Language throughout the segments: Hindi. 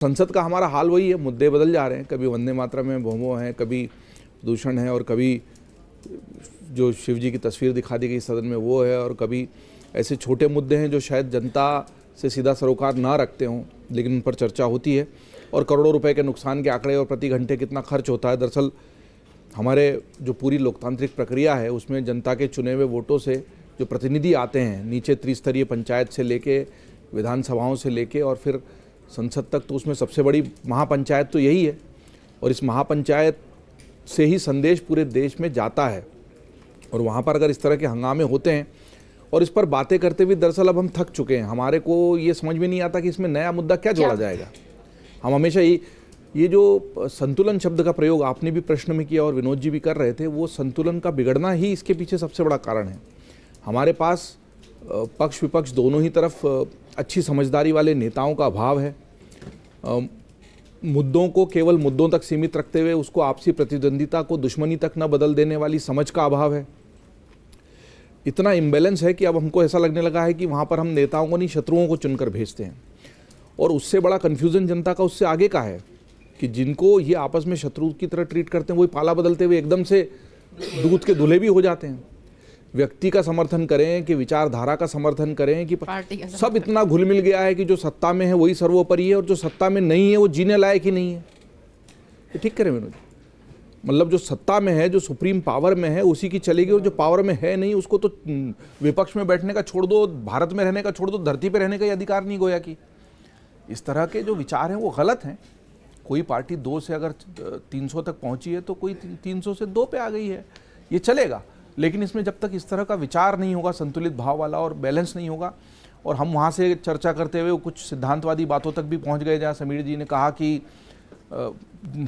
संसद का हमारा हाल वही है, मुद्दे बदल जा रहे हैं। कभी वंदे मातरम है, भोमो है, कभी प्रदूषण है, और कभी जो शिव जी की तस्वीर दिखा दी गई सदन में वो है, और कभी ऐसे छोटे मुद्दे हैं जो शायद जनता से सीधा सरोकार ना रखते हों, लेकिन उन पर चर्चा होती है। और करोड़ों रुपए के नुकसान के आंकड़े और प्रति घंटे कितना खर्च होता है। दरअसल हमारे जो पूरी लोकतांत्रिक प्रक्रिया है उसमें जनता के चुने हुए वोटों से जो प्रतिनिधि आते हैं, नीचे त्रिस्तरीय पंचायत से लेके विधानसभाओं से लेके और फिर संसद तक, तो उसमें सबसे बड़ी महापंचायत तो यही है। और इस महापंचायत से ही संदेश पूरे देश में जाता है। और वहाँ पर अगर इस तरह के हंगामे होते हैं और इस पर बातें करते हुए दरअसल अब हम थक चुके हैं। हमारे को ये समझ में नहीं आता कि इसमें नया मुद्दा क्या जोड़ा जाएगा। हम हमेशा ये जो संतुलन शब्द का प्रयोग आपने भी प्रश्न में किया और विनोद जी भी कर रहे थे, वो संतुलन का बिगड़ना ही इसके पीछे सबसे बड़ा कारण है। हमारे पास पक्ष विपक्ष दोनों ही तरफ अच्छी समझदारी वाले नेताओं का अभाव है। मुद्दों को केवल मुद्दों तक सीमित रखते हुए उसको आपसी प्रतिद्वंदिता को दुश्मनी तक न बदल देने वाली समझ का अभाव है। इतना इम्बैलेंस है कि अब हमको ऐसा लगने लगा है कि वहाँ पर हम नेताओं को नहीं, शत्रुओं को चुनकर भेजते हैं। और उससे बड़ा कन्फ्यूज़न जनता का उससे आगे का है कि जिनको ये आपस में शत्रु की तरह ट्रीट करते हैं वही पाला बदलते हुए एकदम से दूध के दूल्हे भी हो जाते हैं। व्यक्ति का समर्थन करें कि विचारधारा का समर्थन करें कि सब इतना घुल मिल गया है कि जो सत्ता में है वही सर्वोपरि है और जो सत्ता में नहीं है वो जीने लायक ही नहीं है। ये ठीक करें विनोद, मतलब जो सत्ता में है, जो सुप्रीम पावर में है उसी की चलेगी, और जो पावर में है नहीं उसको तो विपक्ष में बैठने का छोड़ दो, भारत में रहने का छोड़ दो, धरती पर रहने का ही अधिकार नहीं गोया कि। इस तरह के जो विचार हैं वो गलत हैं। कोई पार्टी 2 से अगर 300 तक पहुंची है तो कोई 300 से 2 पे आ गई है, ये चलेगा। लेकिन इसमें जब तक इस तरह का विचार नहीं होगा, संतुलित भाव वाला और बैलेंस नहीं होगा, और हम वहाँ से चर्चा करते हुए कुछ सिद्धांतवादी बातों तक भी पहुँच गए, जहाँ समीर जी ने कहा कि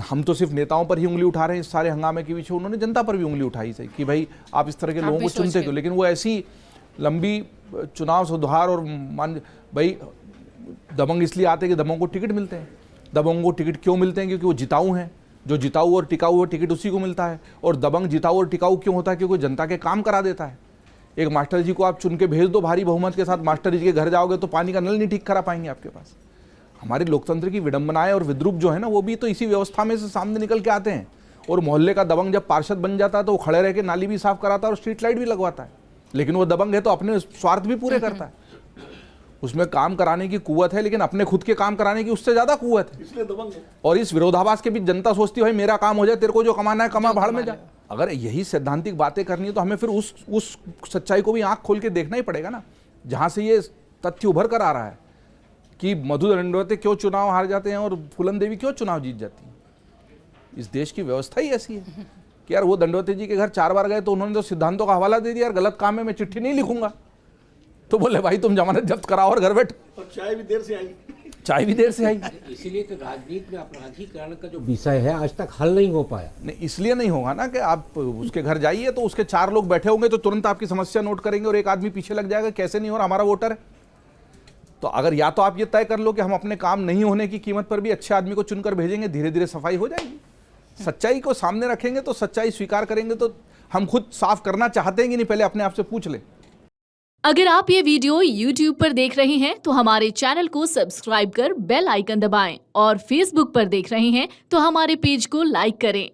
हम तो सिर्फ नेताओं पर ही उंगली उठा रहे हैं इस सारे हंगामे के पीछे, उन्होंने जनता पर भी उंगली उठाई सही कि भाई आप इस तरह के लोगों को चुनते क्यों। लेकिन वो ऐसी लंबी चुनाव सुधार और मान भाई दबंग इसलिए आते हैं कि दबंग को टिकट मिलते हैं। दबंग को टिकट क्यों मिलते हैं? क्योंकि वो जिताऊ हैं। जो जिताऊ और टिकाऊ है टिकट उसी को मिलता है। और दबंग जिताऊ और टिकाऊ क्यों होता है? क्योंकि जनता के काम करा देता है। एक मास्टर जी को आप चुन के भेज दो भारी बहुमत के साथ, मास्टर जी के घर जाओगे तो पानी का नल नहीं ठीक करा पाएंगे आपके पास। हमारी लोकतंत्र की विडंबनाएं और विद्रूप जो है ना, वो भी तो इसी व्यवस्था में से सामने निकल के आते हैं। और मोहल्ले का दबंग जब पार्षद बन जाता है तो वो खड़े रह के नाली भी साफ कराता है और स्ट्रीट लाइट भी लगवाता है। लेकिन वो दबंग है तो अपने स्वार्थ भी पूरे करता है। उसमें काम कराने की कुव्वत है, लेकिन अपने खुद के काम कराने की उससे ज्यादा कुव्वत है, इसलिए दबंग है। और इस विरोधाभास के बीच जनता सोचती है भाई मेरा काम हो जाए, तेरे को जो कमाना है कमा, भाड़ में जा। अगर यही सैद्धांतिक बातें करनी है तो हमें फिर उस सच्चाई को भी आंख खोल के देखना ही पड़ेगा ना, जहां से ये तथ्य उभर कर आ रहा है कि मधु दंडवते क्यों चुनाव हार जाते हैं और फूलन देवी क्यों चुनाव जीत जाती है। इस देश की व्यवस्था ही ऐसी है कि यार वो दंडवते जी के घर 4 बार गए तो उन्होंने तो सिद्धांतों का हवाला दे दिया, यार गलत काम है, मैं चिट्ठी नहीं लिखूंगा। तो बोले भाई तुम जमानत जब्त कराओ और घर बैठ। और चाय भी देर से आई। इसीलिए तो राजनीति में अपराधीकरण का जो विषय है आज तक हल नहीं हो पाया। नहीं, इसलिए नहीं होगा ना कि आप उसके घर जाइए तो उसके 4 लोग बैठे होंगे तो तुरंत आपकी समस्या नोट करेंगे और एक आदमी पीछे लग जाएगा, कैसे नहीं हो रहा, हमारा वोटर है। तो अगर या तो आप ये तय कर लो कि हम अपने काम नहीं होने की कीमत पर भी अच्छे आदमी को चुनकर भेजेंगे, धीरे धीरे सफाई हो जाएगी। सच्चाई को सामने रखेंगे तो सच्चाई स्वीकार करेंगे। तो हम खुद साफ करना चाहते हैं कि नहीं, पहले अपने आप से पूछ लें। अगर आप ये वीडियो YouTube पर देख रहे हैं तो हमारे चैनल को सब्सक्राइब कर बेल आइकन दबाएं, और Facebook पर देख रहे हैं तो हमारे पेज को लाइक करें।